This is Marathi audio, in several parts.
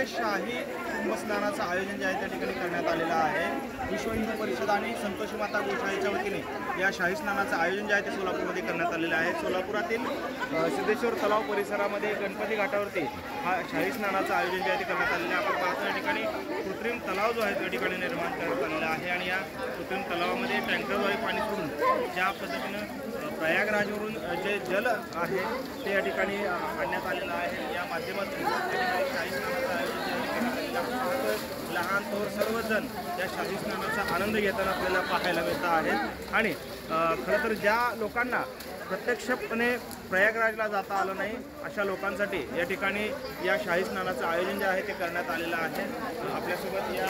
सोलापूरमध्ये शाही कुंभस्नानाचं आयोजन जे आहे त्या ठिकाणी करण्यात आलेलं आहे। विश्व हिंदू परिषद आणि संतोषी माता गोशाळेच्या वतीने या शाही स्नानाचं आयोजन जे आहे ते सोलापूरमध्ये करण्यात आलेलं आहे। सोलापुरातील सिद्धेश्वर तलाव परिसरामध्ये गणपती घाटावरती हा शाही स्नानाचं आयोजन जे आहे ते करण्यात आलेलं आहे। आपण पाहतो या ठिकाणी कृत्रिम तलाव जो आहे त्या ठिकाणी निर्माण करण्यात आलेला आहे आणि या कृत्रिम तलावामध्ये टँकरद्वारे पाणी सोडून ज्या पद्धतीनं प्रयागराजवरून जे जल आहे ते या ठिकाणी आणण्यात आलेलं आहे। या माध्यमातून शाही स्नानाचं आयोजन जे आहे करण्यात आलेलं आहे। लहान थोर सर्वजण या शाही स्नानाचा आनंद घेताना आपल्याला पाहायला मिळत आहे। आणि खरं तर ज्या लोकांना प्रत्यक्षपणे प्रयागराजला जाता आलं नाही अशा लोकांसाठी या ठिकाणी या शाही स्नानाचं आयोजन जे आहे ते करण्यात आलेलं आहे। आपल्यासोबत या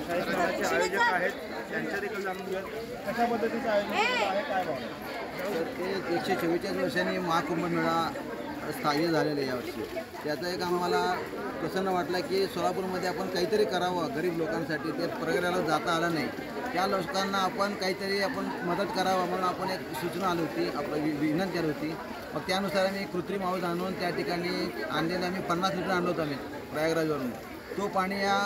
शाही स्नानाचे आयोजक आहेत, त्यांच्या देखील जाणून घेऊयात कशा पद्धतीचं आयोजन केलं आहे, काय भावना? ते 144 वर्षांनी महाकुंभमेळा स्थायी झालेले यावर्षी त्याचा एक आम्हाला प्रसन्न वाटला की सोलापूरमध्ये आपण काहीतरी करावं गरीब लोकांसाठी। ते प्रयागराजला जाता आलं नाही, त्या लोकांना आपण काहीतरी आपण मदत करावं म्हणून आपण एक सूचना आली होती, आपलं विनंती केली होती। मग त्यानुसार आम्ही कृत्रिम हौद आणून त्या ठिकाणी आणलेलं आम्ही 50 लिटर आणलो होतो आम्ही प्रयागराजवरून। तो पाणी या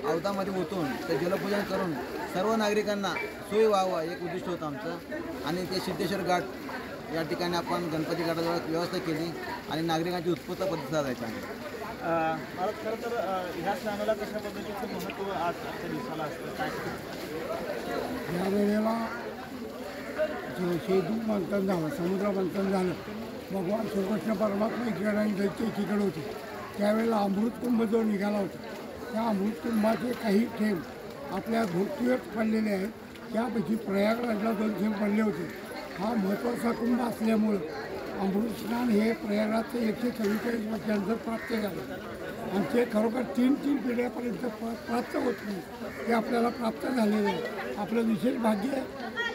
हौदामध्ये ओतून ते जलपूजन करून सर्व नागरिकांना सोयी व्हावं एक उद्दिष्ट होतं आमचं। आणि ते सिद्धेश्वर घाट या ठिकाणी आपण गणपती घाटाजवळ व्यवस्था केली आणि नागरिकांची उत्स्फूर्त प्रतिसाद आहे चांगला। मला खरं तर ह्या स्नानाला कशा पद्धतीचं महत्त्व आजच्या दिवसाला असतं, काय? या वेळेला सेतू मंथन झालं, समुद्र मंथन झालं, भगवान श्रीकृष्ण परमात्मा एकीकडे आणि दैत्य एकीकडे होते। त्यावेळेला अमृत कुंभ जो निघाला होता त्या अमृत कुंभाचे काही थेंब आपल्या धरतीवर पडलेले आहेत। त्यापैकी प्रयागराजला 2 थेंब पडले होते। हा महत्त्वाचा कुंभ असल्यामुळं अमृत स्नान हे प्रयागराजचं 144 वर्षांनंतर प्राप्त झालं आणि ते खरोखर 3 पिढ्यापर्यंत प्राप्त होत नाही, ते आपल्याला प्राप्त झालेलं आहे। आपलं विशेष भाग्य आहे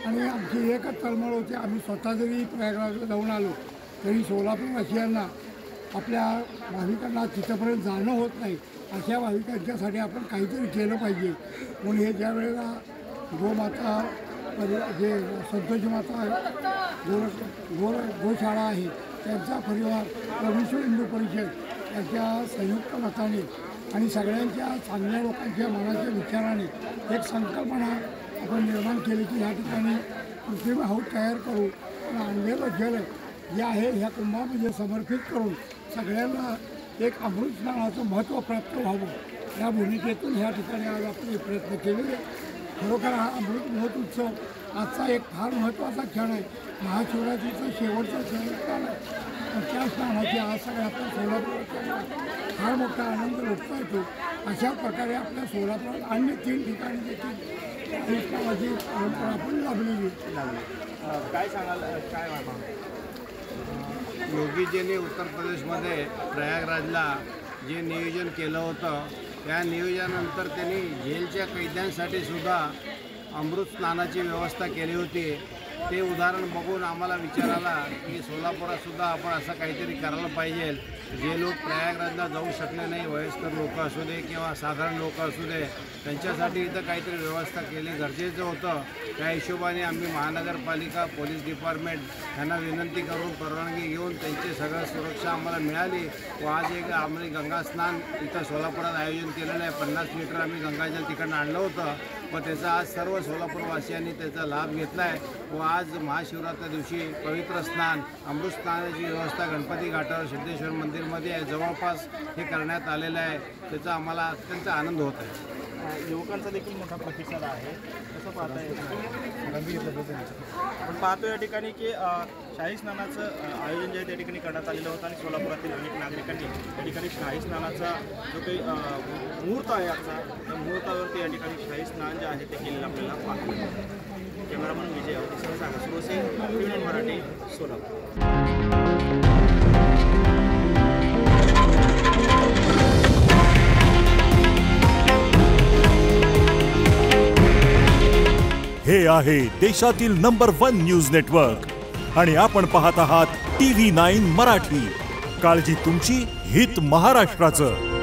आणि आमची एकच तळमळ होती, आम्ही स्वतः जरी प्रयागराजला जाऊन आलो तरी सोलापूरवासियांना आपल्या भाविकांना तिथंपर्यंत जाणं होत नाही। अशा भाविकांच्यासाठी आपण काहीतरी केलं पाहिजे म्हणून हे ज्या वेळेला गोमाता जे संतोषी माता गोशाळा आहे त्यांचा परिवार विश्व हिंदू परिषद यांच्या संयुक्त मताने आणि सगळ्यांच्या चांगल्या लोकांच्या मनाच्या विचाराने एक संकल्पना आपण निर्माण केली की ह्या ठिकाणी कृत्रिम हौद तयार करू आणि आणलेलं जल जे आहे ह्या कुंभामध्ये समर्पित करून सगळ्यांना एक अमृत स्नानाचं महत्त्व प्राप्त व्हावं या भूमिकेतून ह्या ठिकाणी आज आपले प्रयत्न केलेले। खरोखर हा अमृत महोत्सव आजचा एक फार महत्त्वाचा क्षण आहे। महाशिवरात्रीचा शेवटचा क्षण आहे, त्या स्नानाची आज सगळ्या आपल्या सोलापुरात फार मोठा आनंद लुटता येतो। अशा प्रकारे आपल्या सोलापुरात अन्य 3 ठिकाणी देखील स्नानाची परंपरा आपण लाभलेली काय सांगाल, काय भावना? योगीजींनी उत्तर प्रदेशमध्ये प्रयागराजला जे नियोजन केलं होतं त्या नियोजनानंतर त्यांनी जेलच्या कैद्यांसाठी सुद्धा अमृत स्नानाची व्यवस्था केली होती। ते उदाहरण बघून आम्हाला विचार आला की सोलापुरातसुद्धा आपण असं काहीतरी करायला पाहिजे। जे लोक प्रयागराजला जाऊ शकले नाही, वयस्कर लोक असू दे किंवा साधारण लोक असू दे, त्यांच्यासाठी इथं काहीतरी व्यवस्था केली गरजेचं होतं। त्या हिशोबाने आम्ही महानगरपालिका, पोलीस डिपार्टमेंट यांना विनंती करून परवानगी घेऊन त्यांची सगळं सुरक्षा आम्हाला मिळाली व आज एक आम्ही गंगा स्नान इथं सोलापुरात आयोजन केलेलं आहे। 50 लिटर आम्ही गंगाजल तिकडनं आणलं होतं व त्याचा आज सर्व सोलापूरवासियांनी त्याचा लाभ घेतला आहे व आज महाशिवरात्री दिवशी पवित्र स्नान अमृत स्नानाची व्यवस्था गणपती घाटावर सिद्धेश्वर मंदिरमध्ये जवळपास हे करण्यात आलेलं आहे। त्याचा आम्हाला अत्यंत आनंद होत आहे। युवकांचा देखील मोठा प्रतिसाद आहे, कसं पाहताय? आपण पाहतो या ठिकाणी की शाही स्नानाचं आयोजन जे आहे त्या ठिकाणी करण्यात आलेलं होतं आणि सोलापुरातील अनेक नागरिकांनी या ठिकाणी शाही स्नानाचा जो काही मुहूर्त आहे आजचा त्या मुहूर्तावरती या ठिकाणी शाही स्नान जे आहे ते केलेलं आपल्याला पाहायला। कॅमेरामन विजय अवतीसह सागर सुरोसे, टीव्ही मराठी, सोलापूर। हे आहे देशातील नंबर 1 न्यूज नेटवर्क आणि आपण पाहत आहात TV9 मराठी। काळजी तुमची, हित महाराष्ट्राचं।